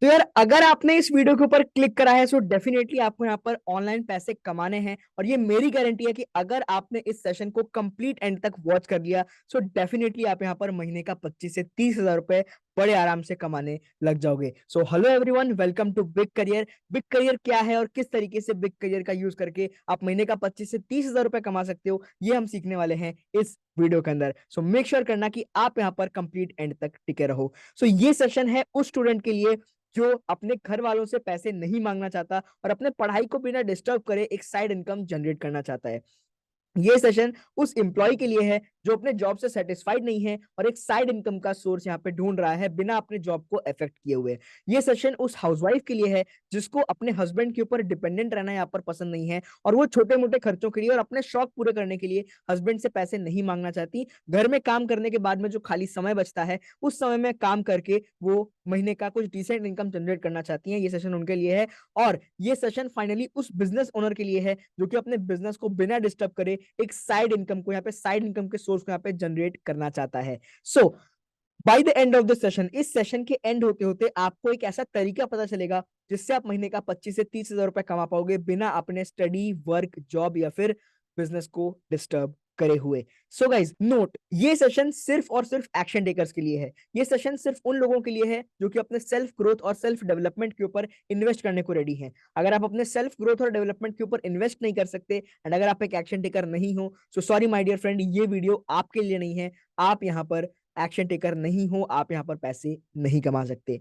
तो यार अगर आपने इस वीडियो के ऊपर क्लिक करा है सो डेफिनेटली आपको यहाँ पर ऑनलाइन पैसे कमाने हैं, और ये मेरी गारंटी है कि अगर आपने इस सेशन को कंप्लीट एंड तक वॉच कर लिया सो डेफिनेटली आप यहाँ पर महीने का 25 से 30 हजार रुपए बड़े आराम से कमाने लग जाओगे। So hello everyone, welcome to big career. Big career क्या है और किस तरीके से बिग करियर का यूज करके आप महीने का 25 से 30 हजार रुपए कमा सकते हो, ये हम सीखने वाले हैं इस वीडियो के अंदर। सो मेक श्योर करना कि आप यहाँ पर कंप्लीट एंड तक टिके रहो। सो ये सेशन है उस स्टूडेंट के लिए जो अपने घर वालों से पैसे नहीं मांगना चाहता और अपने पढ़ाई को बिना डिस्टर्ब करे एक साइड इनकम जनरेट करना चाहता है। ये सेशन उस एम्प्लॉय के लिए है जो अपने जॉब से सेटिस्फाइड नहीं है और एक साइड इनकम का सोर्स यहाँ पे ढूंढ रहा है बिना अपने जॉब को अफेक्ट किए हुए। ये सेशन उस हाउसवाइफ के लिए है जिसको अपने हस्बैंड के ऊपर डिपेंडेंट रहना यहाँ पर पसंद नहीं है और वो छोटे मोटे खर्चों के लिए और अपने शौक पूरे करने के लिए हस्बैंड से पैसे नहीं मांगना चाहती। घर में काम करने के बाद में जो खाली समय बचता है उस समय में काम करके वो महीने का कुछ डिसेंट इनकम जनरेट करना चाहती है। ये सेशन उनके लिए है। और ये सेशन फाइनली उस बिजनेस ओनर के लिए है जो कि अपने बिजनेस को बिना डिस्टर्ब करे एक साइड इनकम को यहाँ पे साइड इनकम के सोर्स को यहाँ पे जनरेट करना चाहता है। So by the end of the session, इस सेशन के एंड होते होते आपको एक ऐसा तरीका पता चलेगा जिससे आप महीने का 25 से 30 हजार रुपए कमा पाओगे बिना अपने स्टडी, वर्क, जॉब या फिर बिजनेस को डिस्टर्ब करे हुए। सो गाइज नोट, ये सेशन सिर्फ और सिर्फ एक्शन टेकर्स के लिए है। ये सेशन सिर्फ उन लोगों के लिए है जो कि अपने सेल्फ ग्रोथ और सेल्फ डेवलपमेंट के ऊपर इन्वेस्ट करने को रेडी हैं। अगर आप अपने सेल्फ ग्रोथ और डेवलपमेंट के ऊपर इन्वेस्ट नहीं कर सकते एंड अगर आप एक एक्शन टेकर नहीं हो so sorry my dear friend, ये वीडियो आपके लिए नहीं है। आप यहाँ पर एक्शन टेकर नहीं हो, आप यहाँ पर पैसे नहीं कमा सकते।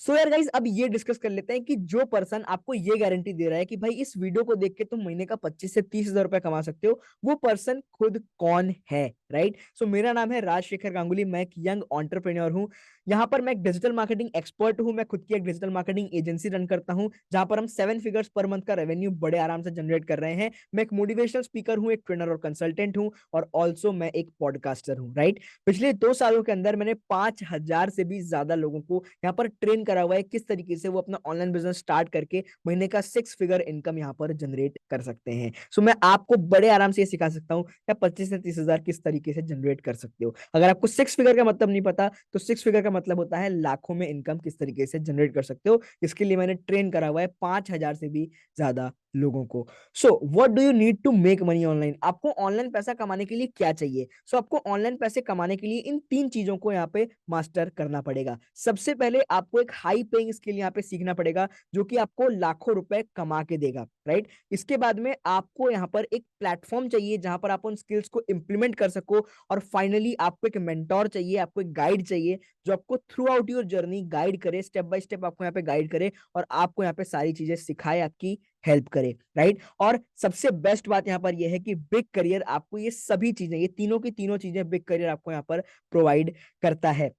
सो यार गाइस, अब ये डिस्कस कर लेते हैं कि जो पर्सन आपको ये गारंटी दे रहा है कि भाई इस वीडियो को देख के तुम महीने का 25 से 30 हजार रुपए कमा सकते हो, वो पर्सन खुद कौन है, राइट? सो मेरा नाम है राजशेखर गांगुली, मैं एक यंग एंटरप्रेन्योर हूँ। यहाँ पर मैं एक डिजिटल मार्केटिंग एक्सपर्ट हूँ। मैं खुद की एक डिजिटल मार्केटिंग एजेंसी रन करता हूँ जहां पर हम 7 फिगर्स पर मंथ का रेवेन्यू बड़े आराम से जनरेट कर रहे हैं। मैं एक मोटिवेशनल स्पीकर हूँ, एक ट्रेनर और कंसल्टेंट हूँ, और ऑल्सो मैं एक पॉडकास्टर हूँ, राइट? पिछले 2 सालों के अंदर मैंने 5,000 से भी ज्यादा लोगों को यहाँ पर ट्रेन करा हुआ है किस तरीके से वो अपना ऑनलाइन बिजनेस स्टार्ट करके महीने का 6 फिगर इनकम यहाँ पर जनरेट कर सकते हैं। सो मैं आपको बड़े आराम से ये सिखा सकता हूँ या 25 से 30 हजार किस तरीके से जनरेट कर सकते हो। अगर आपको 6 फिगर का मतलब नहीं पता तो 6 फिगर का मतलब होता है लाखों में इनकम किस तरीके से जनरेट कर सकते हो। इसके लिए मैंने ट्रेन करा हुआ है 5,000 से भी ज्यादा लोगों को। So what do you need to make money online? आपको ऑनलाइन पैसा कमाने के लिए क्या चाहिए? आपको ऑनलाइन पैसे कमाने के लिए इन 3 चीजों को यहाँ पे मास्टर करना पड़ेगा। सबसे पहले आपको एक हाई पेइंग स्किल यहाँ पे सीखना पड़ेगा जो कि आपको लाखों रुपए कमा के देगा, राइट? इसके बाद में आपको यहाँ पर एक प्लेटफॉर्म चाहिए जहां पर आप उन स्किल्स को इंप्लीमेंट कर सको। और फाइनली आपको एक मेंटोर चाहिए, आपको एक गाइड चाहिए जो आपको through out your journey guide करे, स्टेप बाय स्टेप आपको यहाँ पे गाइड करे और आपको यहाँ पे सारी चीजें सिखाए, आपकी हेल्प करे, राइट? और सबसे बेस्ट बात यहाँ पर यह है कि बिग करियर आपको ये सभी चीजें, ये तीनों की तीनों चीजें बिग करियर आपको यहाँ पर प्रोवाइड करता है।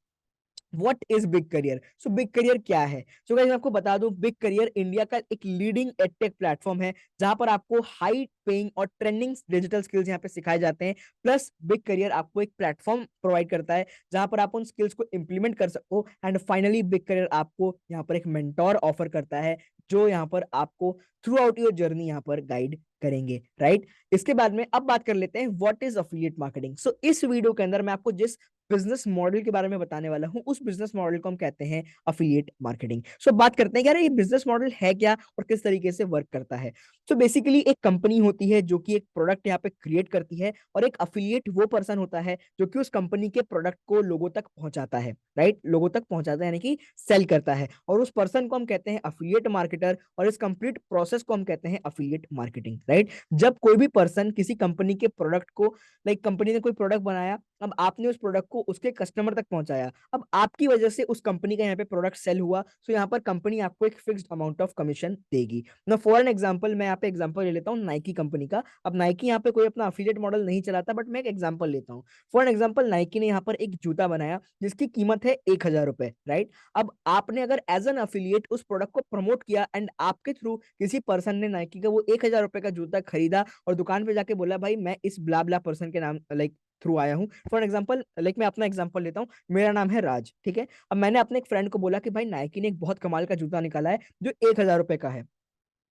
What is big career? So big career क्या है? सो गाइस मैं आपको बता दूं, बिग करियर इंडिया का एक लीडिंग एडटेक प्लेटफॉर्म है जहां पर आपको हाई पेइंग और ट्रेंडिंग डिजिटल स्किल्स यहाँ पे सिखाए जाते हैं। प्लस बिग करियर आपको एक प्लेटफॉर्म प्रोवाइड करता है जहां पर आप उन स्किल्स को इंप्लीमेंट कर सको। एंड फाइनली बिग करियर आपको यहाँ पर एक मेंटोर ऑफर करता है जो यहाँ पर आपको थ्रू आउट योर जर्नी यहाँ पर गाइड करेंगे, राइट? इसके बाद में अब बात कर लेते हैं व्हाट इज अफिलिएट मार्केटिंग। सो इस वीडियो के अंदर मैं आपको जिस बिजनेस मॉडल के बारे में बताने वाला हूं उस बिजनेस मॉडल को हम कहते हैं अफिलिएट मार्केटिंग। सो बात करते हैं कि यार ये बिजनेस मॉडल है क्या और किस तरीके से वर्क करता है। सो बेसिकली एक कंपनी होती है जो कि एक प्रोडक्ट यहाँ पे क्रिएट करती है और एक अफिलिएट वो पर्सन होता है जो कि उस कंपनी के प्रोडक्ट को लोगों तक पहुंचाता है, राइट? लोगों तक पहुंचाता है यानी कि सेल करता है, और उस पर्सन को हम कहते हैं अफिलिएट मार्केटर और इस कंप्लीट प्रोसेस को हम कहते हैं अफिलिएट मार्केटिंग, राइट? जब कोई भी पर्सन किसी कंपनी के प्रोडक्ट को, लाइक कंपनी ने कोई प्रोडक्ट बनाया, अब आपने उस प्रोडक्ट को उसके कस्टमर तक पहुंचाया, अब आपकी वजह से उस कंपनी का यहाँ पे प्रोडक्ट सेल हुआ, सो यहाँ पर कंपनी आपको एक फिक्स्ड अमाउंट ऑफ कमीशन देगी ना। फॉर एन एग्जांपल, मैं यहाँ पे एग्जांपल ले लेता हूँ नाइकी कंपनी का। अब नाइकी यहाँ पे कोई अपना अफिलिएट मॉडल नहीं चलाता, बट मैं एक एग्जांपल लेता हूँ। फॉर एन एग्जांपल, नाइकी ने यहाँ पर एक जूता बनाया जिसकी कीमत है 1,000 रुपए, राइट? अब आपने अगर एज एन अफिलिएट उस प्रोडक्ट को प्रमोट किया एंड आपके थ्रू किसी पर्सन ने नाइकी का वो 1,000 रुपए का जूता खरीदा और दुकान पे जाके बोला भाई मैं इस ब्ला ब्ला पर्सन के नाम लाइक थ्रू आया हूँ। फॉर एग्जाम्पल, लाइक मैं अपना एग्जाम्पल लेता हूँ, मेरा नाम है राज, ठीक है? अब मैंने अपने एक फ्रेंड को बोला कि भाई नाइकी ने एक बहुत कमाल का जूता निकाला है जो 1,000 रुपए का है।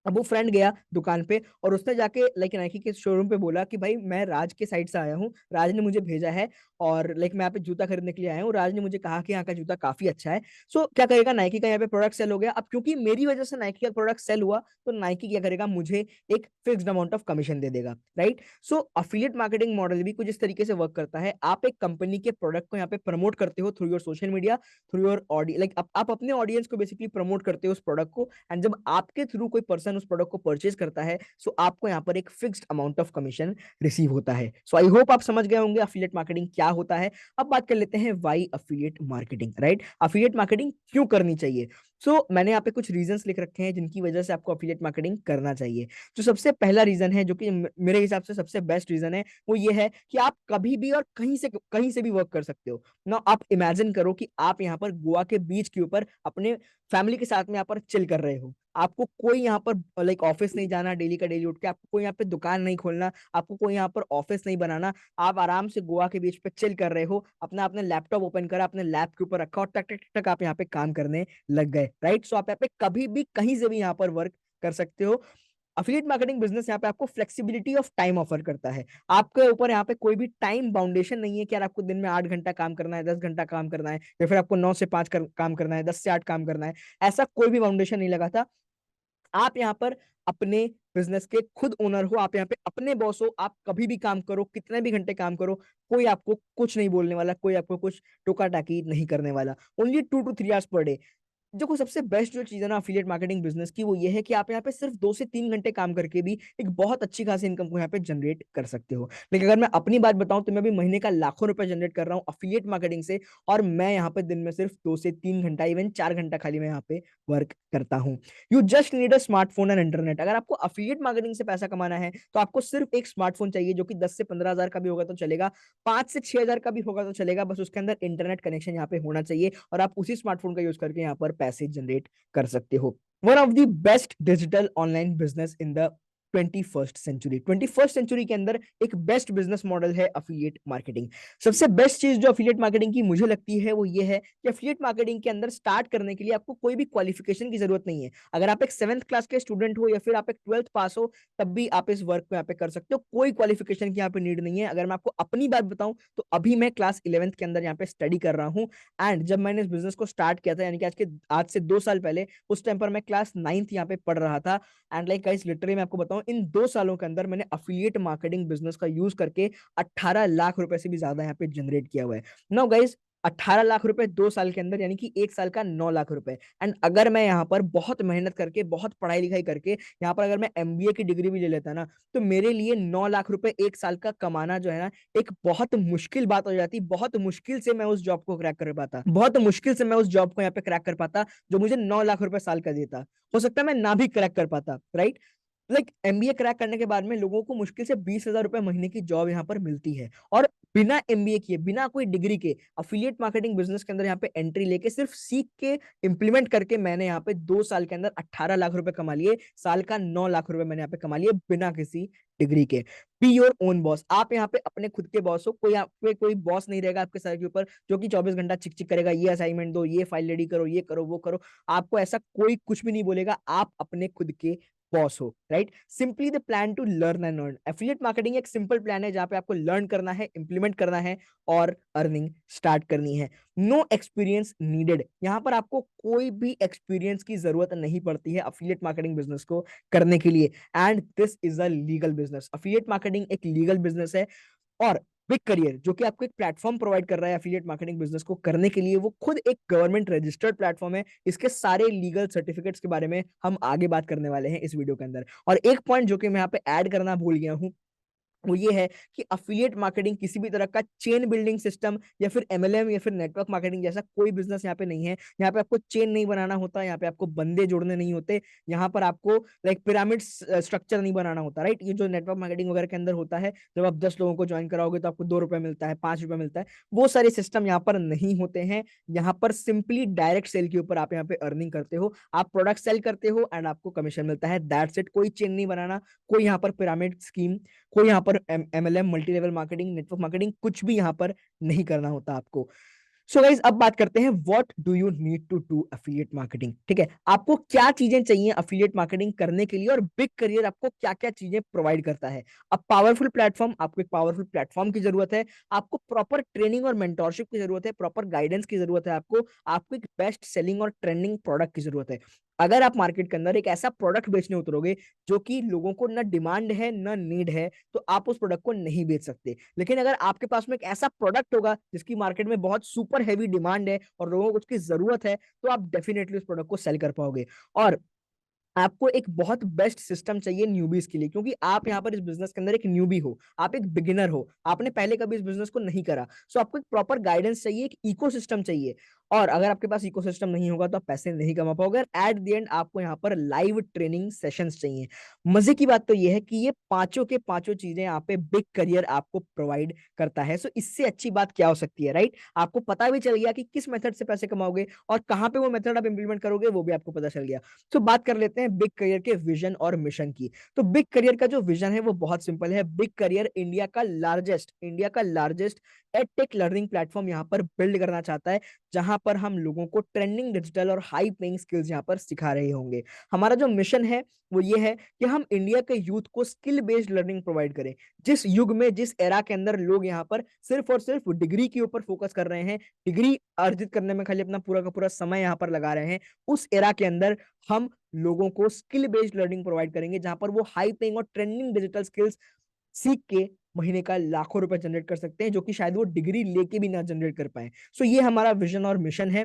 अब वो फ्रेंड गया दुकान पे और उसने जाके लाइक नाइकी के शोरूम पे बोला कि भाई मैं राज के साइड से आया हूँ, राज ने मुझे भेजा है और लाइक मैं यहाँ पे जूता खरीदने के लिए आया हूँ, राज ने मुझे कहा कि यहाँ का जूता काफी अच्छा है। सो क्या करेगा, नाइकी का यहाँ पे प्रोडक्ट सेल हो गया। अब क्योंकि मेरी वजह से नाइकी का प्रोडक्ट सेल हुआ, तो नाइकी क्या करेगा, मुझे एक फिक्स्ड अमाउंट ऑफ कमीशन दे देगा, राइट। सो अफिलिएट मार्केटिंग मॉडल भी कुछ इस तरीके से वर्क करता है। आप एक कंपनी के प्रोडक्ट को यहाँ पे प्रमोट करते हो through your social media, through your audience, like आप अपने ऑडियंस को बेसिकली प्रमोट करते हो उस प्रोडक्ट को, एंड जब आपके थ्रू कोई पर्सन उस प्रोडक्ट को परचेज करता है, सो आपको यहाँ पर एक fixed amount of commission receive होता है। सो आई होप आप समझ गए होंगे अफिलिएट मार्केटिंग क्या होता है। अब बात कर लेते हैं why affiliate marketing, right. Affiliate marketing क्यों करनी चाहिए। मैंने यहाँ पे कुछ रीजंस लिख रखे हैं जिनकी वजह से आपको अफिलिएट मार्केटिंग करना चाहिए। जो सबसे पहला रीजन है, जो कि मेरे हिसाब से सबसे बेस्ट रीजन है, वो ये है कि आप कभी भी और कहीं से भी वर्क कर सकते हो ना। आप इमेजिन करो कि आप यहाँ पर गोवा के बीच के ऊपर अपने फैमिली के साथ में यहाँ पर चिल कर रहे हो। आपको कोई यहाँ पर लाइक ऑफिस नहीं जाना डेली का डेली उठ के, आपको कोई यहाँ पे दुकान नहीं खोलना, आपको कोई यहाँ पर ऑफिस नहीं बनाना। आप आराम से गोवा के बीच पे चिल कर रहे हो, अपना अपने लैपटॉप ओपन करा, अपने लैप के ऊपर रखा और टक टक टक आप यहाँ पे काम करने लग गए, राइट। सो आप यहाँ पे कभी भी कहीं से भी यहाँ पर वर्क कर सकते हो। अफिलिएट मार्केटिंग बिजनेस यहाँ पे आपको फ्लेक्सिबिलिटी ऑफ टाइम ऑफर करता है। आपके ऊपर यहाँ पे कोई भी टाइम बाउंडेशन नहीं है कि यार आपको दिन में 8 घंटा काम करना है, 10 घंटा काम करना है, या फिर आपको 9 से 5 काम करना है, 10 से 8 काम करना है। ऐसा कोई भी बाउंडेशन नहीं लगा था। आप यहाँ पर अपने बिजनेस के खुद ओनर हो, आप यहाँ पे अपने बॉस हो, आप कभी भी काम करो, कितने भी घंटे काम करो, कोई आपको कुछ नहीं बोलने वाला, कोई आपको कुछ टोका टाकी नहीं करने वाला। Only 2 to 3 hours per day. देखो सबसे बेस्ट जो चीज है ना अफिलिएट मार्केटिंग बिजनेस की, वो ये है कि आप यहाँ पे सिर्फ 2 से 3 घंटे काम करके भी एक बहुत अच्छी खासी इनकम को यहाँ पे जनरेट कर सकते हो। लेकिन अगर मैं अपनी बात बताऊं तो मैं भी महीने का लाखों रुपए जनरेट कर रहा हूँ अफिलिएट मार्केटिंग से, और मैं यहाँ पे दिन में सिर्फ 2 से 3 घंटा, इवन 4 घंटा खाली मैं यहाँ पे वर्क करता हूँ। You just need a smartphone and internet. अगर आपको अफिलिएट मार्केटिंग से पैसा कमाना है तो आपको सिर्फ एक स्मार्टफोन चाहिए, जो कि 10 से 15 हजार का भी होगा तो चलेगा, 5 से 6 हजार का भी होगा तो चलेगा, बस उसके अंदर इंटरनेट कनेक्शन यहाँ पे होना चाहिए, और आप उसी स्मार्टफोन का यूज करके यहाँ पर पैसे जनरेट कर सकते हो। One of the best digital online business in the 21st century. 21st century के अंदर एक बेस्ट बिजनेस मॉडल है अफिलिएट मार्केटिंग। सबसे बेस्ट चीज जो अफिलिएट मार्केटिंग की मुझे लगती है वो ये है कि अफिलिएट मार्केटिंग के अंदर स्टार्ट करने के लिए आपको कोई भी क्वालिफिकेशन की जरूरत नहीं है। अगर आप एक 7th क्लास के स्टूडेंट हो या फिर आप एक 12th पास हो, तब भी आप इस वर्क को यहाँ पे कर सकते हो। कोई क्वालिफिकेशन की यहाँ पे नीड नहीं है। अगर मैं आपको अपनी बात बताऊं तो अभी मैं क्लास 11th के अंदर यहाँ पे स्टडी कर रहा हूँ, एंड जब मैंने इस बिजनेस को स्टार्ट किया था, यानी कि आज से 2 साल पहले, उस टाइम पर मैं क्लास 9th यहाँ पे पढ़ रहा था। एंड लाइक गाइस लिटरली मैं आपको बताऊं, इन 2 सालों के अंदर मैंने अफिलिएट मार्केटिंग बिजनेस का यूज करके 18 लाख रुपए से भी ज्यादा यहाँ पे जनरेट किया हुआ है। नाउ गाइस 18 लाख रुपए 2 साल के अंदर, यानी कि एक साल का 9 लाख रुपए। एंड अगर मैं यहाँ पर बहुत मेहनत करके, बहुत पढ़ाई लिखाई करके, यहाँ पर अगर मैं एमबीए की डिग्री भी ले लेता ना, तो मेरे लिए 9 लाख रुपए एक साल का कमाना जो है ना, एक बहुत मुश्किल बात हो जाती। बहुत मुश्किल से मैं उस जॉब को क्रैक कर पाता, बहुत मुश्किल से मैं उस जॉब को यहाँ पे क्रैक कर पाता जो मुझे 9 लाख रुपए साल का देता। हो सकता है मैं ना भी क्रैक कर पाता, राइट। लाइक एमबीए क्रैक करने के बाद में लोगों को मुश्किल से 20 हजार रुपए महीने की जॉब यहाँ पर मिलती है, और बिना एमबीए किए, बिना कोई डिग्री के अफिलिएट मार्केटिंग बिजनेस के अंदर यहाँ पे एंट्री लेके, सिर्फ सीख के, इंप्लीमेंट करके, मैंने यहाँ पे 2 साल के अंदर 18 लाख रुपए कमा लिए, साल का 9 लाख रुपए मैंने यहाँ पे कमा लिए बिना किसी डिग्री के। Be your own boss. आप यहाँ पे अपने खुद के बॉस हो। कोई आप पे कोई बॉस नहीं रहेगा आपके सर के ऊपर जो कि 24 घंटा चिक चिक करेगा, ये असाइनमेंट दो, ये फाइल रेडी करो, ये करो, वो करो। आपको ऐसा कोई कुछ भी नहीं बोलेगा। आप अपने खुद के बॉस हो, right. Simply the plan to learn and earn. Affiliate marketing एक सिंपल प्लान है जहां पे आपको लर्न करना है, इंप्लीमेंट करना है और अर्निंग स्टार्ट करनी है। No experience needed. यहां पर आपको कोई भी एक्सपीरियंस की जरूरत नहीं पड़ती है अफिलिएट मार्केटिंग बिजनेस को करने के लिए। And this is a legal business. Affiliate marketing एक लीगल बिजनेस है, और बिग करियर जो कि आपको एक प्लेटफॉर्म प्रोवाइड कर रहा है एफिलिएट मार्केटिंग बिजनेस को करने के लिए, वो खुद एक गवर्नमेंट रजिस्टर्ड प्लेटफॉर्म है। इसके सारे लीगल सर्टिफिकेट्स के बारे में हम आगे बात करने वाले हैं इस वीडियो के अंदर। और एक पॉइंट जो कि मैं यहाँ पे ऐड करना भूल गया हूँ, वो ये है कि अफिलिएट मार्केटिंग किसी भी तरह का चेन बिल्डिंग सिस्टम या फिर एमएलएम या फिर नेटवर्क मार्केटिंग जैसा कोई बिजनेस यहाँ पे नहीं है। यहाँ पे आपको चेन नहीं बनाना होता, यहाँ पे आपको बंदे जोड़ने नहीं होते, यहाँ पर आपको लाइक पिरामिड स्ट्रक्चर नहीं बनाना होता, राइट। ये जो नेटवर्क मार्केटिंग वगैरह के अंदर होता है, जब आप 10 लोगों को ज्वाइन कराओगे तो आपको 2 रुपए मिलता है, 5 रुपए मिलता है, वो सारे सिस्टम यहाँ पर नहीं होते हैं। यहाँ पर सिंपली डायरेक्ट सेल के ऊपर आप यहाँ पे अर्निंग करते हो, आप प्रोडक्ट सेल करते हो एंड आपको कमीशन मिलता है, दैट्स इट। कोई चेन नहीं बनाना, कोई यहाँ पर पिरामिड स्कीम, कोई यहाँ पर MLM, multi level marketing, network marketing, कुछ भी यहाँ पर नहीं करना होता आपको। सो गाइस अब बात करते हैं what do you need to do affiliate marketing. ठीक है, आपको क्या चीजें चाहिए अफिलिएट मार्केटिंग करने के लिए, और बिग करियर आपको क्या क्या चीजें प्रोवाइड करता है। अब पावरफुल प्लेटफॉर्म, आपको एक पावरफुल प्लेटफॉर्म की जरूरत है, आपको प्रॉपर ट्रेनिंग और मेंटोरशिप की जरूरत है, प्रॉपर गाइडेंस की जरूरत है, आपको एक बेस्ट सेलिंग और ट्रेंडिंग प्रोडक्ट की जरूरत है। अगर आप मार्केट के अंदर एक ऐसा प्रोडक्ट बेचने उतरोगे जो कि लोगों को ना डिमांड है ना नीड है, तो आप उस प्रोडक्ट को नहीं बेच सकते। लेकिन अगर आपके पास में एक ऐसा प्रोडक्ट होगा जिसकी मार्केट में बहुत सुपर हैवी डिमांड है और लोगों को उसकी जरूरत है, तो आप डेफिनेटली उस प्रोडक्ट को सेल कर पाओगे। और आपको एक बहुत बेस्ट सिस्टम चाहिए न्यूबीज के लिए, क्योंकि आप यहाँ पर इस बिजनेस के अंदर एक न्यूबी हो, आप एक बिगिनर हो, आपने पहले कभी इस बिजनेस को नहीं करा। सो आपको एक प्रॉपर गाइडेंस चाहिए, एक इकोसिस्टम चाहिए। और अगर आपके पास इकोसिस्टम नहीं होगा तो आप पैसे नहीं कमा पाओगे। एट द एंड आपको यहाँ पर लाइव ट्रेनिंग सेशंस चाहिए। मजे की बात तो ये है कि ये पांचों के पांचों चीजें यहाँ पे बिग करियर आपको प्रोवाइड करता है। सो इससे अच्छी बात क्या हो सकती है, राइट? आपको पता भी चल गया कि किस मेथड से पैसे कमाओगे और कहाँ पे वो मेथड आप इंप्लीमेंट करोगे, वो भी आपको पता चल गया। तो बात कर लेते हैं बिग करियर के विजन और मिशन की। तो बिग करियर का जो विजन है वो बहुत सिंपल है। बिग करियर इंडिया का लार्जेस्ट एडटेक लर्निंग प्लेटफॉर्म यहाँ पर बिल्ड करना चाहता है, जहां पर हम लोगों को ट्रेंडिंग डिजिटल और हाई पेइंग स्किल्स यहाँ पर सिखा रहे होंगे। हमारा जो मिशन है वो ये है कि हम इंडिया के यूथ को स्किल बेस्ड लर्निंग प्रोवाइड करें। जिस युग में, जिस एरा के अंदर लोग यहाँ पर सिर्फ और सिर्फ डिग्री के ऊपर फोकस कर रहे हैं, डिग्री अर्जित करने में खाली अपना पूरा का पूरा समय यहाँ पर लगा रहे हैं, उस एरा के अंदर हम लोगों को स्किल बेस्ड लर्निंग प्रोवाइड करेंगे, जहां पर वो हाई पेइंग और ट्रेंडिंग डिजिटल स्किल्स सीख के महीने का लाखों रुपए जनरेट कर सकते हैं, जो कि शायद वो डिग्री लेके भी ना जनरेट कर पाए। सो ये हमारा विजन और मिशन है।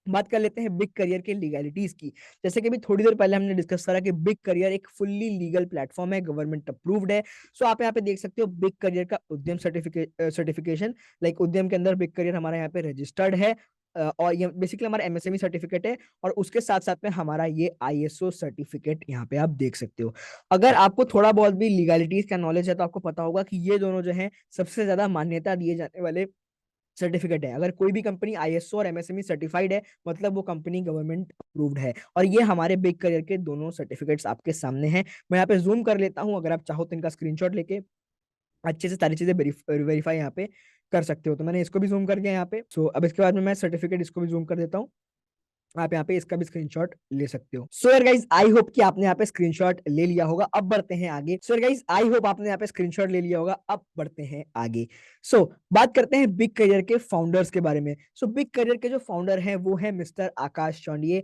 बात कर लेते हैं बिग करियर के लीगैलिटीज की। जैसे कि अभी थोड़ी देर पहले हमने डिस्कस करा कि बिग करियर एक फुल्ली लीगल प्लेटफॉर्म है, गवर्नमेंट अप्रूव्ड है। सो आप यहाँ पे देख सकते हो बिग करियर का उद्यम सर्टिफिकेशन, लाइक उद्यम के अंदर बिग करियर हमारा यहाँ पे रजिस्टर्ड है। और ये बेसिकली हमारा एमएसएमई सर्टिफिकेट है, और उसके साथ साथ में हमारा ये आईएसओ सर्टिफिकेट यहाँ पे आप देख सकते हो। अगर आपको थोड़ा बहुत भी लीगैलिटीज का नॉलेज है तो आपको पता होगा कि ये दोनों जो है सबसे ज्यादा मान्यता दिए जाने वाले सर्टिफिकेट है। अगर कोई भी कंपनी आईएसओ और एमएसएमई सर्टिफाइड है, मतलब वो कंपनी गवर्नमेंट अप्रूव्ड है। और ये हमारे बिग करियर के दोनों सर्टिफिकेट्स आपके सामने हैं। मैं यहाँ पे जूम कर लेता हूँ, अगर आप चाहो तो इनका स्क्रीनशॉट लेके अच्छे से सारी चीजें वेरीफाई यहाँ पे कर सकते हो। तो मैंने इसको भी जूम कर दिया यहाँ पे। सो अब इसके बाद में मैं सर्टिफिकेट इसको भी जूम कर देता हूँ। आप यहाँ पे इसका भी स्क्रीनशॉट ले सकते हो। सो यार गाइस, आई होप कि आपने यहाँ पे स्क्रीनशॉट ले लिया होगा। अब बढ़ते हैं आगे। सो यार गाइस, आई होप आपने यहाँ पे स्क्रीनशॉट ले लिया होगा। अब बढ़ते हैं आगे। बात करते हैं बिग करियर के फाउंडर्स के बारे में। बिग करियर के जो फाउंडर हैं वो है मिस्टर आकाश चौंडिये,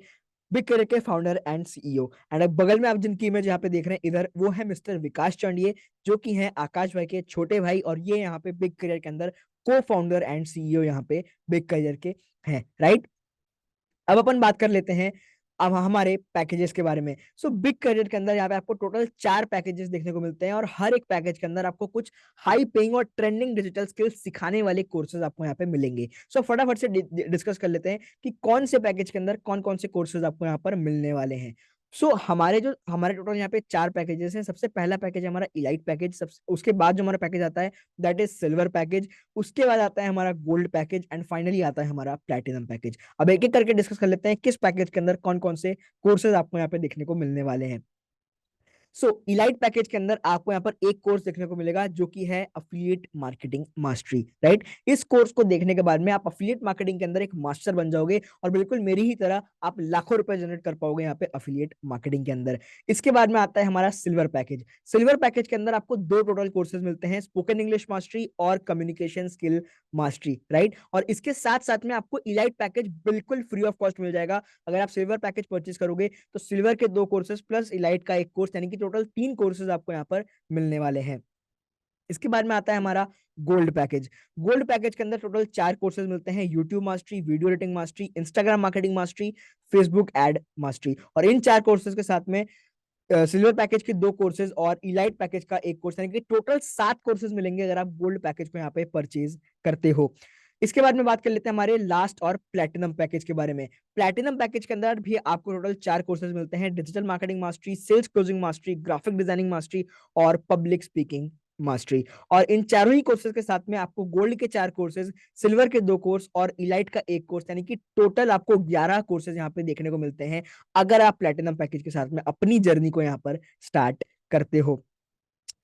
बिग करियर के फाउंडर एंड सीईओ। एंड बगल में आप जिनकी इमेज यहाँ पे देख रहे हैं इधर, वो है मिस्टर विकास चौंडिये, जो कि हैं आकाश भाई के छोटे भाई, और ये यहाँ पे बिग करियर के अंदर को फाउंडर एंड सीईओ यहाँ पे बिग करियर के हैं, राइट? अब अपन बात कर लेते हैं अब हमारे पैकेजेस के बारे में। बिग करियर के अंदर यहाँ पे आपको टोटल 4 पैकेजेस देखने को मिलते हैं, और हर एक पैकेज के अंदर आपको कुछ हाई पेइंग और ट्रेंडिंग डिजिटल स्किल्स सिखाने वाले कोर्सेज आपको यहाँ पे मिलेंगे। फटाफट से डिस्कस कर लेते हैं कि कौन से पैकेज के अंदर कौन कौन से कोर्सेज आपको यहाँ पर मिलने वाले हैं। हमारे टोटल यहाँ पे 4 पैकेजेस हैं। सबसे पहला पैकेज है हमारा इलाइट पैकेज, सबसे उसके बाद जो हमारा पैकेज आता है दैट इज सिल्वर पैकेज, उसके बाद आता है हमारा गोल्ड पैकेज, एंड फाइनली आता है हमारा प्लेटिनम पैकेज। अब एक एक करके डिस्कस कर लेते हैं किस पैकेज के अंदर कौन कौन से कोर्सेज आपको यहाँ पे देखने को मिलने वाले हैं। इलाइट पैकेज के अंदर आपको यहाँ पर एक कोर्स देखने को मिलेगा जो कि है अफिलिएट मार्केटिंग मास्टरी, राइट? इस कोर्स को देखने के बाद में आप अफिलिएट मार्केटिंग के अंदर एक मास्टर बन जाओगे, और बिल्कुल मेरी ही तरह आप लाखों रुपए जनरेट कर पाओगे यहाँ पे अफिलिएट मार्केटिंग के अंदर। इसके बाद में आता है हमारा सिल्वर पैकेज। सिल्वर पैकेज के अंदर आपको 2 टोटल कोर्सेज मिलते हैं, स्पोकन इंग्लिश मास्टरी और कम्युनिकेशन स्किल मास्टरी, राइट? और इसके साथ साथ में आपको इलाइट पैकेज बिल्कुल फ्री ऑफ कॉस्ट मिल जाएगा। अगर आप सिल्वर पैकेज परचेज करोगे तो सिल्वर के 2 कोर्सेज प्लस इलाइट का एक कोर्स, यानी कि टोटल 3 कोर्सेज आपको यहाँ पर मिलने वाले हैं। इसके बाद में आता है हमारा गोल्ड पैकेज। गोल्ड पैकेज के अंदर टोटल 4 कोर्सेज मिलते हैं, YouTube mastery, video editing mastery, Instagram marketing mastery, Facebook ad mastery. और इन 4 कोर्सेज के साथ में सिल्वर पैकेज के 2 कोर्सेज और इलाइट पैकेज का एक कोर्स, यानी कि टोटल 7 कोर्सेज मिलेंगे अगर आप गोल्ड पैकेज को यहाँ पे परचेज करते हो। इसके बाद में बात कर लेते हैं हमारे लास्ट और प्लेटिनम पैकेज के बारे में। प्लेटिनम पैकेज के अंदर भी आपको टोटल 4 कोर्सेज मिलते हैं, digital marketing mastery, sales closing mastery, graphic designing mastery और पब्लिक स्पीकिंग मास्टरी। और इन चारों ही कोर्सेज के साथ में आपको गोल्ड के 4 कोर्सेज, सिल्वर के 2 कोर्स और इलाइट का एक कोर्स, यानी कि टोटल आपको 11 कोर्सेज यहाँ पे देखने को मिलते हैं अगर आप प्लेटिनम पैकेज के साथ में अपनी जर्नी को यहाँ पर स्टार्ट करते हो।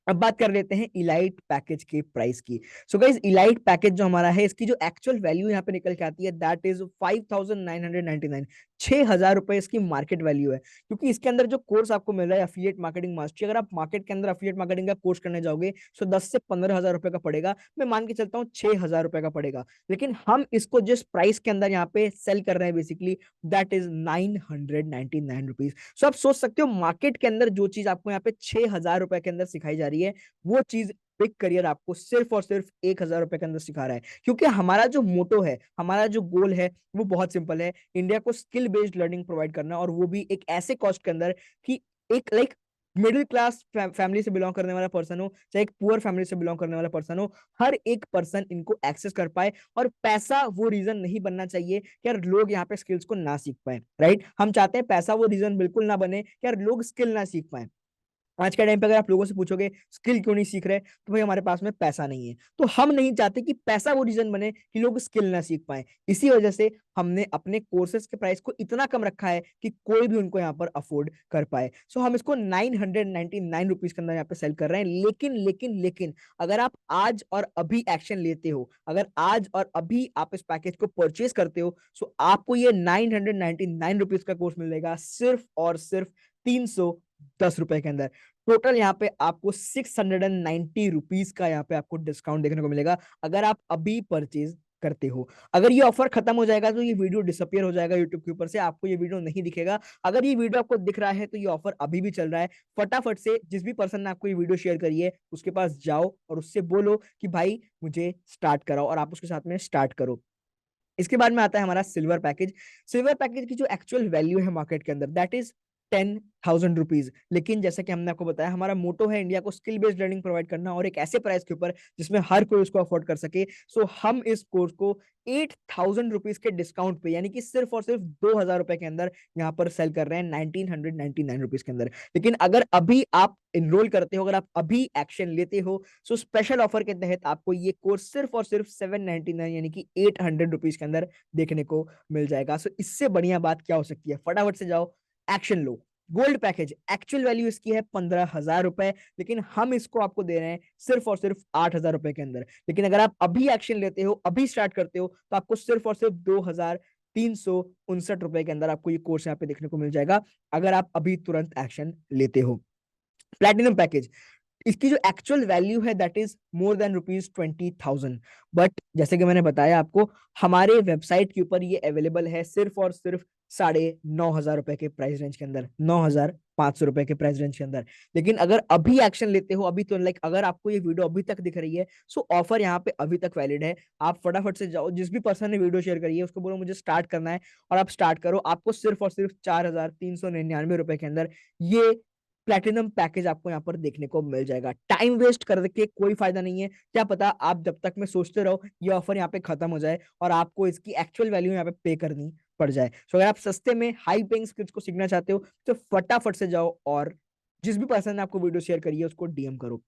अब बात कर लेते हैं इलाइट पैकेज के प्राइस की। सो गाइस, इलाइट पैकेज जो हमारा है, इसकी जो एक्चुअल वैल्यू यहाँ पे निकल के आती है दैट इज 5,999। 6,000 रुपए इसकी मार्केट वैल्यू है, क्योंकि इसके अंदर जो कोर्स आपको मिल रहा है अफिलिएट मार्केटिंग मास्टरी, अगर आप मार्केट के अंदर अफिलिएट मार्केटिंग का कोर्स करने जाओगे तो 10 से 15 हजार रुपए का पड़ेगा। मैं मान के चलता हूँ 6,000 रुपए का पड़ेगा, लेकिन हम इसको जिस प्राइस के अंदर यहाँ पे सेल कर रहे हैं बेसिकली दैट इज 999 रुपीज। सो आप सोच सकते हो मार्केट के अंदर जो चीज आपको यहाँ पे 6,000 रुपए के अंदर सिखाई जा रही है, वो चीज बिग करियर आपको सिर्फ और सिर्फ 1,000 रुपए के अंदर सिखा रहा है। क्योंकि हमारा जो मोटो है, हमारा जो गोल है, वो बहुत सिंपल है, इंडिया को स्किल बेस्ड लर्निंग प्रोवाइड करना, और वो भी एक ऐसे कॉस्ट के अंदर कि एक लाइक मिडिल क्लास फैमिली से बिलोंग करने वाला पर्सन हो, चाहे एक पुअर फैमिली से बिलोंग करने वाला पर्सन हो, हर एक पर्सन इनको एक्सेस कर पाए। और पैसा वो रीजन नहीं बनना चाहिए कि यार लोग यहाँ पे स्किल्स को ना सीख पाए, राइट। हम चाहते हैं पैसा वो रीजन बिल्कुल ना बने कि यार लोग स्किल ना सीख पाए। आज के टाइम पे अगर आप लोगों से पूछोगे स्किल क्यों नहीं सीख रहे, तो भाई हमारे पास में पैसा नहीं है। तो हम नहीं चाहते कि पैसा वो रीजन बने कि लोग स्किल ना सीख पाए। इसी वजह से हमने अपने कोर्सेज के प्राइस को इतना कम रखा है कि कोई भी उनको यहाँ पर अफोर्ड कर पाए। सो हम इसको 999 रुपीज के अंदर यहाँ पे सेल कर रहे हैं। लेकिन लेकिन लेकिन अगर आप आज और अभी एक्शन लेते हो, अगर आज और अभी आप इस पैकेज को परचेज करते हो, सो आपको ये 999 रुपीज का कोर्स मिलेगा सिर्फ और सिर्फ 310 रुपए के अंदर। टोटल यहाँ पे आपको 690 रुपीज का यहाँ पे आपको डिस्काउंट देखने को मिलेगा अगर आप अभी परचेज करते हो। अगर ये ऑफर खत्म हो जाएगा तो ये वीडियो डिसअपियर हो जाएगा यूट्यूब के ऊपर से, आपको ये वीडियो नहीं दिखेगा। अगर ये वीडियो आपको दिख रहा है तो ये ऑफर अभी भी चल रहा है। फटाफट से जिस भी पर्सन ने आपको ये वीडियो शेयर करी है उसके पास जाओ और उससे बोलो कि भाई मुझे स्टार्ट कराओ, और आप उसके साथ में स्टार्ट करो। इसके बाद में आता है हमारा सिल्वर पैकेज। सिल्वर पैकेज की जो एक्चुअल वैल्यू है मार्केट के अंदर दैट इज 10,000 रुपीज। लेकिन जैसा कि हमने आपको बताया, हमारा मोटो है इंडिया को स्किल बेस्ड लर्निंग प्रोवाइड करना, और एक ऐसे प्राइस के ऊपर जिसमें हर कोई उसको अफोर्ड कर सके। सो हम इस कोर्स को 8,000 रुपीज के डिस्काउंट पे, यानी कि सिर्फ और सिर्फ 2,000 रुपए के अंदर यहाँ पर सेल कर रहे हैं 1,999 रुपीज के अंदर। लेकिन अगर अभी आप इनरोल करते हो, अगर आप अभी एक्शन लेते हो, सो स्पेशल ऑफर के तहत आपको ये कोर्स सिर्फ और सिर्फ 799 यानी कि 800 रुपीज के अंदर देखने को मिल जाएगा। सो इससे बढ़िया बात क्या हो सकती है। फटाफट से जाओ, एक्शन लो। गोल्ड पैकेज एक्चुअल वैल्यू इसकी है 15,000 रुपए, लेकिन हम इसको आपको दे रहे हैं सिर्फ और सिर्फ 8,000 रुपए के अंदर। लेकिन अगर आप अभी एक्शन लेते हो, अभी स्टार्ट करते हो, तो आपको सिर्फ और सिर्फ 2,359 रुपए के अंदर आपको ये कोर्स यहाँ पे देखने को मिल जाएगा, अगर आप अभी तुरंत एक्शन लेते हो। प्लैटिनम पैकेज, इसकी जो एक्चुअल वैल्यू है that is more than ₹20,000। But जैसे कि मैंने बताया आपको, हमारे वेबसाइट के ऊपर ये अवेलेबल है सिर्फ और सिर्फ 9,500 रुपए के प्राइस रेंज के अंदर, 9,500 रुपए के प्राइस रेंज के अंदर। लेकिन अगर अभी एक्शन लेते हो, अभी तो लाइक अगर आपको ये वीडियो अभी तक दिख रही है, सो ऑफर यहाँ पे अभी तक वैलिड है। आप फटाफट से जाओ, जिस भी पर्सन ने वीडियो शेयर करी है उसको बोलो मुझे स्टार्ट करना है, और आप स्टार्ट करो। आपको सिर्फ और सिर्फ 4,399 रुपए के अंदर ये प्लेटिनम पैकेज आपको यहाँ पर देखने को मिल जाएगा। टाइम वेस्ट करके कोई फायदा नहीं है। क्या पता आप जब तक में सोचते रहो ये ऑफर यहाँ पे खत्म हो जाए और आपको इसकी एक्चुअल वैल्यू यहाँ पे पे करनी पड़ जाए। तो अगर आप सस्ते में हाई पेइंग स्किल्स को सीखना चाहते हो तो फटाफट से जाओ और जिस भी पर्सन ने आपको वीडियो शेयर करी है उसको डीएम करो।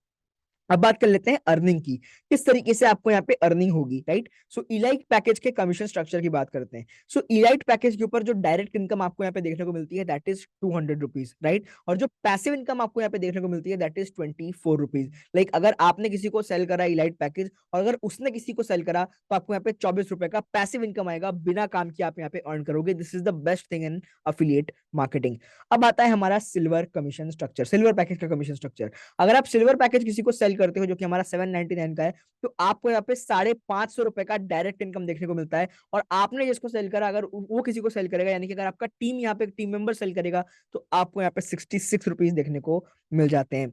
अब बात कर लेते हैं अर्निंग की, किस तरीके से आपको यहाँ पे अर्निंग होगी, राइट। सो इलाइट पैकेज के कमीशन स्ट्रक्चर की बात करते हैं। सो इलाइट पैकेज के ऊपर जो डायरेक्ट इनकम आपको यहाँ पे देखने को मिलती है दैट इज 200 रुपीज, राइट। और जो पैसिव इनकम आपको यहाँ पे देखने को मिलती है दैट इज 24 रुपीज। लाइक अगर आपने किसी को सेल करा इलाइट पैकेज और अगर उसने किसी को सेल करा तो आपको यहाँ पे 24 रुपए का पैसिव इनकम आएगा, बिना काम किए आप यहाँ पे अर्न करोगे। This is the best thing in affiliate marketing. अब आता है हमारा silver commission structure, silver package का कमीशन स्ट्रक्चर। अगर आप सिल्वर पैकेज किसी को सेल करते हो जो कि हमारा 799 का है, तो आपको यहाँ पे 550 रुपए का डायरेक्ट इनकम देखने को मिलता है। और आपने जिसको सेल करा अगर वो किसी को सेल करेगा, यानी कि अगर आपका टीम यहाँ पे टीम मेंबर सेल करेगा, तो आपको यहाँ पे 66 रुपीज देखने को मिल जाते हैं।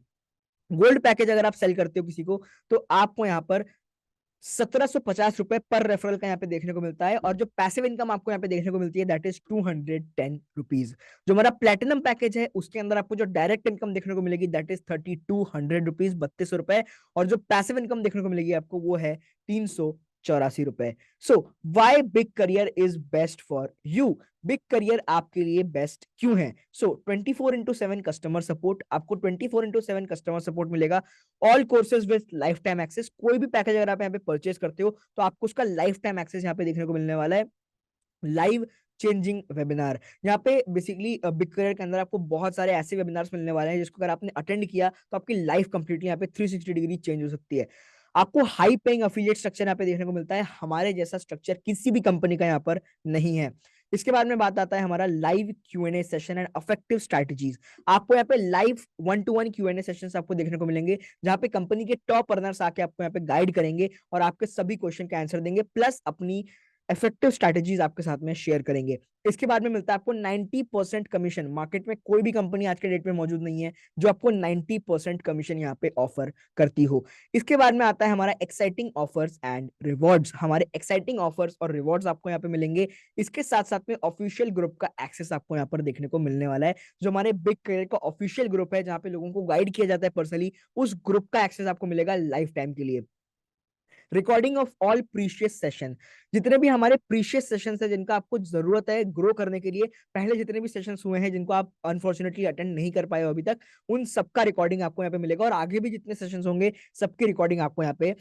गोल्ड पैकेज अगर आप सेल करते हो किसी को, तो आपको यहाँ पर 1,750 रुपए पर रेफरल का यहाँ पे देखने को मिलता है। और जो पैसिव इनकम आपको यहाँ पे देखने को मिलती है दैट इज 210 रुपीज। जो हमारा प्लेटिनम पैकेज है उसके अंदर आपको जो डायरेक्ट इनकम देखने को मिलेगी दैट इज 3,200 रुपीज, 32 रुपए। और जो पैसिव इनकम देखने को मिलेगी आपको वो है 384 रुपए। So why Big Career is best for you, Big Career आपके लिए बेस्ट क्यों है। सो 24/7 कस्टमर सपोर्ट, आपको 24/7 कस्टमर सपोर्ट मिलेगा। All courses with life time access, कोई भी पैकेज अगर आप यहाँ पे परचेज करते हो तो आपको उसका लाइफ टाइम एक्सेस यहाँ पे देखने को मिलने वाला है। Live changing webinar. यहाँ पे बेसिकली बिग करियर के अंदर आपको बहुत सारे ऐसे वेबिनार्स मिलने वाले हैं जिसको अगर आपने अटेंड किया तो आपकी लाइफ कंप्लीटली यहाँ पे 360 डिग्री चेंज हो सकती है। आपको हाई पेइंग अफिलिएट स्ट्रक्चर यहाँ पे देखने को मिलता है, हमारे जैसा स्ट्रक्चर किसी भी कंपनी का यहाँ पर नहीं है। इसके बाद में बात आता है हमारा live Q&A session and effective strategies. आपको यहाँ पे लाइव 1-to-1 Q&A सेशंस आपको देखने को मिलेंगे जहाँ पे कंपनी के टॉप अर्नर्स आके आपको यहाँ पे गाइड करेंगे और आपके सभी क्वेश्चन का आंसर देंगे, प्लस अपनी इफेक्टिव स्ट्रैटेजीज आपके साथ में शेयर करेंगे। इसके बाद में मिलता है आपको 90% कमीशन। मार्केट में कोई भी कंपनी आज के डेट में मौजूद नहीं है जो आपको 90% कमीशन यहाँ पे ऑफर करती हो। इसके बाद में आता है हमारा एक्साइटिंग ऑफर्स एंड रिवॉर्ड्स। हमारे एक्साइटिंग ऑफर्स और रिवॉर्ड्स आपको यहाँ पे मिलेंगे। इसके साथ साथ में ऑफिशियल ग्रुप का एक्सेस आपको यहाँ पर देखने को मिलने वाला है। जो हमारे बिग करियर का ऑफिशियल ग्रुप है जहाँ पे लोगों को गाइड किया जाता है पर्सनली, उस ग्रुप का एक्सेस आपको मिलेगा लाइफ टाइम के लिए। Recording of all precious session. जितने भी हमारे प्रीशियस सेशन है जिनका आपको जरूरत है ग्रो करने के लिए, पहले जितने भी सेशन हुए हैं जिनको आप अनफॉर्चुनेटली अटेंड नहीं कर पाए हो अभी तक, उन सबका रिकॉर्डिंग आपको यहाँ पे मिलेगा और आगे भी जितने सेशन होंगे सबकी रिकॉर्डिंग आपको यहाँ पे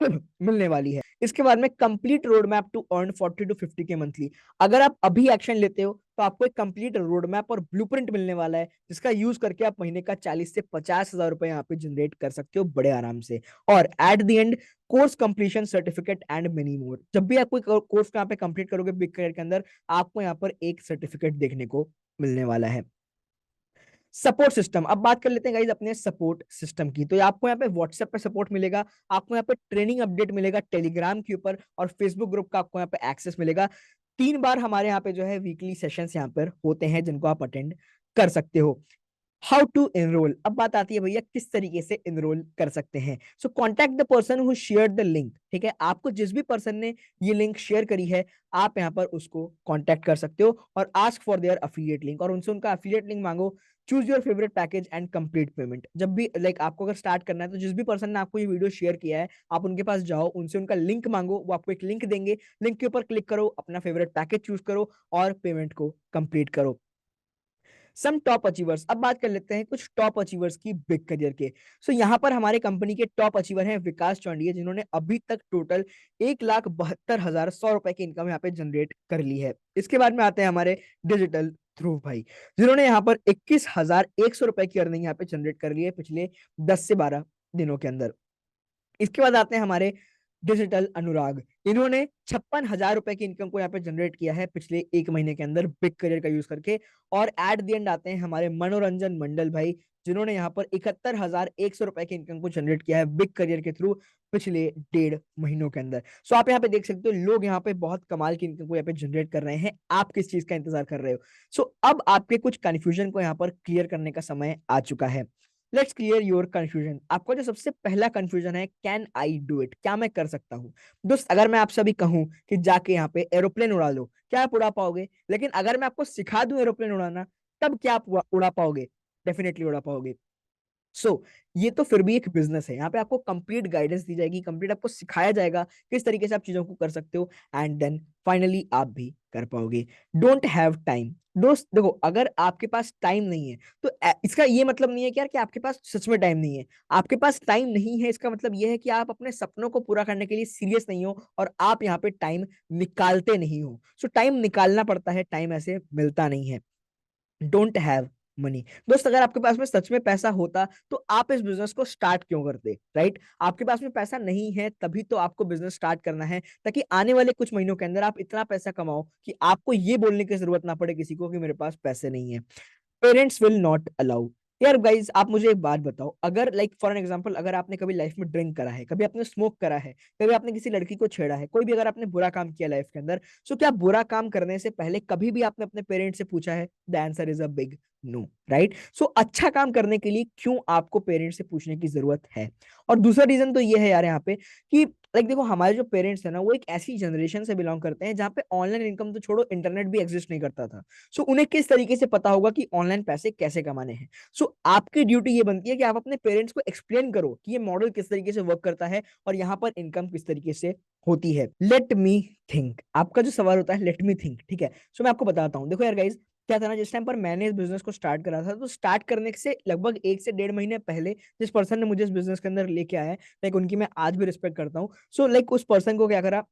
मिलने वाली है। इसके बाद में complete road map to earn 40 to 50 के मंथली। अगर आप अभी एक्शन लेते हो तो आपको एक कंप्लीट रोड मैप और ब्लूप्रिंट मिलने वाला है जिसका यूज करके आप महीने का 40 से 50 हजार रुपए यहाँ पे जनरेट कर सकते हो बड़े आराम से। और at the end course completion certificate and many more. जब भी आप कोई कोर्स यहाँ पे कंप्लीट करोगे बिग करियर के अंदर, आपको यहाँ पर एक सर्टिफिकेट देखने को मिलने वाला है। सपोर्ट सिस्टम, अब बात कर लेते हैं गाइस अपने सपोर्ट सिस्टम की। तो आपको यहाँ पे व्हाट्सएप पे सपोर्ट मिलेगा, आपको यहाँ पे ट्रेनिंग अपडेट मिलेगा टेलीग्राम के ऊपर, और फेसबुक ग्रुप का आपको यहाँ पे एक्सेस मिलेगा। 3 बार हमारे यहाँ पे जो है वीकली सेशंस यहाँ पर होते हैं जिनको आप अटेंड कर सकते हो। हाउ टू एनरोल, अब बात आती है भैया किस तरीके से एनरोल कर सकते हैं। So contact the person who share the link. ठीक है, आपको जिस भी पर्सन ने ये लिंक शेयर करी है आप यहाँ पर उसको कॉन्टैक्ट कर सकते हो और ask for their affiliate link, और उनसे उनका अफिलिएट लिंक मांगो। Choose your favourite package and complete payment. जब भी आपको अगर स्टार्ट करना है तो जिस भी पर्सन ने आपको ये वीडियो शेयर किया है आप उनके पास जाओ, उनसे उनका लिंक मांगो, वो आपको एक लिंक देंगे, लिंक के ऊपर क्लिक करो, अपना फेवरेट पैकेज चूज करो और पेमेंट को कंप्लीट करो। सम टॉप अचीवर्स, अब बात कर लेते हैं कुछ टॉप अचीवर्स की बिग करियर के। सो यहाँ पर हमारे कंपनी के टॉप अचीवर हैं विकास चौंडिया, जिन्होंने अभी तक टोटल 1,72,100 रुपए की इनकम यहाँ पे जनरेट कर ली है। इसके बाद में आते हैं हमारे डिजिटल ध्रुव भाई, जिन्होंने यहाँ पर 21,100 रुपए की अर्निंग यहाँ पे जनरेट कर ली है पिछले 10 से 12 दिनों के अंदर। इसके बाद आते हैं हमारे डिजिटल अनुराग, इन्होंने 56,000 रुपए की इनकम को यहाँ पे जनरेट किया है पिछले 1 महीने के अंदर बिग करियर का यूज करके। और एट द एंड आते हैं हमारे मनोरंजन मंडल भाई, जिन्होंने यहाँ पर 71,100 रुपए की इनकम को जनरेट किया है बिग करियर के थ्रू पिछले 1.5 महीनों के अंदर। सो आप यहाँ पे देख सकते हो लोग यहाँ पे बहुत कमाल की इनकम को यहाँ पे जनरेट कर रहे हैं, आप किस चीज का इंतजार कर रहे हो। सो अब आपके कुछ कंफ्यूजन को यहाँ पर क्लियर करने का समय आ चुका है। Let's clear your confusion. आपका जो सबसे पहला कंफ्यूजन है, कैन आई डू इट, क्या मैं कर सकता हूँ। दोस्त अगर मैं आपसे अभी कहूं कि जाके यहाँ पे एरोप्लेन उड़ा लो, क्या आप उड़ा पाओगे। लेकिन अगर मैं आपको सिखा दूं एरोप्लेन उड़ाना, तब क्या आप उड़ा पाओगे। डेफिनेटली उड़ा पाओगे। ये तो फिर भी एक बिजनेस है, यहाँ पे आपको कंप्लीट गाइडेंस दी जाएगी, कंप्लीट आपको सिखाया जाएगा किस तरीके से आप चीजों को कर सकते हो, एंड देन फाइनली आप भी कर पाओगे। डोंट हैव टाइम, दोस्त देखो अगर आपके पास टाइम नहीं है तो इसका ये मतलब नहीं है कि यार कि आपके पास सच में टाइम नहीं है। आपके पास टाइम नहीं है इसका मतलब ये है कि आप अपने सपनों को पूरा करने के लिए सीरियस नहीं हो और आप यहाँ पे टाइम निकालते नहीं हो। टाइम निकालना पड़ता है, टाइम ऐसे मिलता नहीं है। डोंट हैव मनी, दोस्त अगर आपके पास में सच में पैसा होता तो आप इस बिजनेस को स्टार्ट क्यों करते, राइट। आपके पास में पैसा नहीं है तभी तो आपको बिजनेस स्टार्ट करना है, ताकि आने वाले कुछ महीनों के अंदर आप इतना पैसा कमाओ कि आपको ये बोलने की जरूरत ना पड़े किसी को कि मेरे पास पैसे नहीं है। Parents will not allow. यार गाइज आप मुझे एक बात बताओ, अगर फॉर एन एग्जांपल अगर आपने कभी लाइफ में ड्रिंक करा है, कभी आपने स्मोक करा है, कभी आपने किसी लड़की को छेड़ा है, कोई भी अगर आपने बुरा काम किया लाइफ के अंदर, क्या बुरा काम करने से पहले कभी भी आपने अपने पेरेंट्स से पूछा है। The answer is a big no, right. अच्छा काम करने के लिए क्यों आपको पेरेंट्स से पूछने की जरूरत है। और दूसरा रीजन तो ये है यार यहाँ पे कि देखो हमारे जो पेरेंट्स है ना, वो एक ऐसी जनरेशन से बिलोंग करते हैं जहाँ पे ऑनलाइन इनकम तो छोड़ो, इंटरनेट भी एग्जिस्ट नहीं करता था। उन्हें किस तरीके से पता होगा कि ऑनलाइन पैसे कैसे कमाने हैं। आपकी ड्यूटी ये बनती है कि आप अपने पेरेंट्स को एक्सप्लेन करो कि ये मॉडल किस तरीके से वर्क करता है और यहाँ पर इनकम किस तरीके से होती है। लेट मी थिंक, आपका जो सवाल होता है लेट मी थिंक, ठीक है। मैं आपको बताता हूँ, देखो यार गाइज क्या था ना, जिस टाइम पर मैंने इस बिजनेस को स्टार्ट करा था तो स्टार्ट करने से लगभग 1 से 1.5 महीने पहले जिस पर्सन ने मुझे इस बिजनेस के अंदर लेके आया है, उनकी मैं आज भी रिस्पेक्ट करता हूँ। उस पर्सन को क्या करा,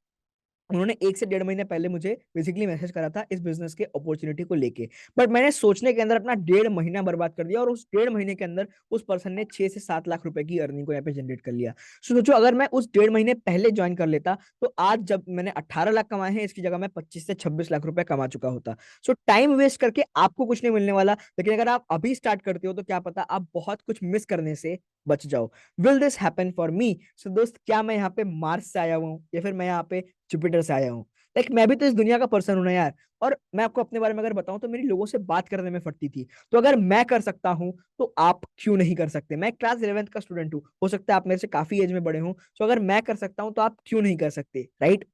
उन्होंने 1 से 1.5 महीने पहले मुझे बेसिकली मैसेज करा था इस बिजनेस के अपॉर्चुनिटी को लेके। बट मैंने सोचने के अंदर अपना 1.5 महीना बर्बाद कर दिया और उस 1.5 महीने के अंदर उस पर्सन ने 6 से 7 लाख रुपए की अर्निंग को यहाँ पे जनरेट कर लिया। सोचो अगर मैं उस 1.5 महीने पहले ज्वाइन कर लेता तो आज जब मैंने 18 लाख कमाए हैं इसकी जगह मैं 25 से 26 लाख रुपए कमा चुका होता। सो टाइम वेस्ट करके आपको कुछ नहीं मिलने वाला, लेकिन अगर आप अभी स्टार्ट करते हो तो क्या पता आप बहुत कुछ मिस करने से बच जाओ। Will this happen for me? So दोस्त, क्या मैं यहाँ पे मार्स से आया हुआ हूँ या फिर मैं यहाँ पे जुपिटर से आया हूँ? मैं भी तो इस दुनिया का पर्सन हूं ना यार। और मैं आपको अपने बारे में अगर बताऊं तो मेरी लोगों से बात करने में फटती थी। तो अगर मैं कर सकता हूं तो आप क्यों नहीं कर सकते? मैं क्लास 11th का स्टूडेंट हूँ, हो सकता है आप मेरे से काफी एज में बड़े हूं। तो अगर मैं कर सकता हूं तो आप क्यों नहीं कर सकते? राइट?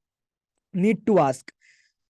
Need to ask.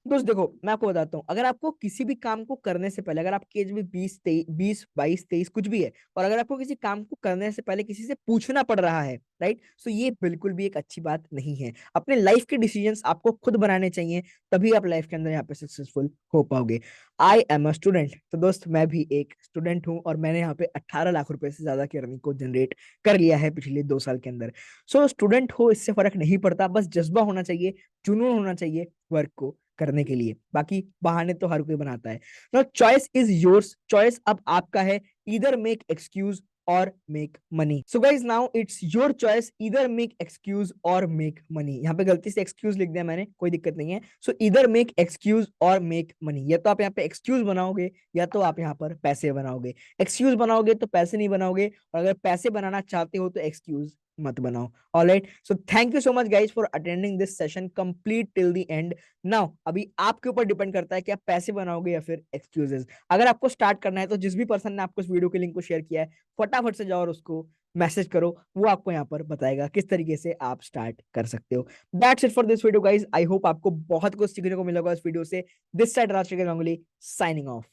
दोस्त देखो, मैं आपको बताता हूँ, अगर आपको किसी भी काम को करने से पहले, अगर आपकी एज में 20, 22, 23 कुछ भी है, और अगर आपको किसी काम को करने से पहले किसी से पूछना पड़ रहा है, राइट, सो ये बिल्कुल भी एक अच्छी बात नहीं है। अपने लाइफ के डिसीजंस आपको खुद बनाने चाहिए, तभी आप लाइफ के अंदर यहाँ पे सक्सेसफुल हो पाओगे। I am a student. तो दोस्त, मैं भी एक स्टूडेंट हूँ और मैंने यहाँ पे 18 लाख रुपए से ज्यादा की अर्निंग को जनरेट कर लिया है पिछले 2 साल के अंदर। सो स्टूडेंट हो इससे फर्क नहीं पड़ता, बस जज्बा होना चाहिए, जुनून होना चाहिए वर्क को करने के लिए। बाकी बहाने तो हर कोई बनाता है। Now choice is yours. Choice अब आपका है। ईदर मेक एक्सक्यूज और make money. So guys, now it's your choice, either make excuse और मेक मनी। यहाँ पे गलती से एक्सक्यूज लिख दिया मैंने, कोई दिक्कत नहीं है। सो ईदर मेक एक्सक्यूज और मेक मनी। या तो आप यहाँ पे एक्सक्यूज बनाओगे या तो आप यहाँ पर पैसे बनाओगे। एक्सक्यूज बनाओगे तो पैसे नहीं बनाओगे, और अगर पैसे बनाना चाहते हो तो एक्सक्यूज मत बनाओ। Alright, so thank you so much guys for attending this session complete till the end. Now अभी आपके ऊपर डिपेंड करता है कि आप पैसे बनाओगे या फिर एक्सक्यूजेस। अगर आपको स्टार्ट करना है तो जिस भी पर्सन ने आपको इस वीडियो के लिंक को शेयर किया है, फटाफट से जाओ और उसको मैसेज करो, वो आपको यहाँ पर बताएगा किस तरीके से आप स्टार्ट कर सकते हो। That's it for this video guys. I hope आपको बहुत कुछ सीखने को मिला होगा इस वीडियो से। This side Raj Ganguly, signing off.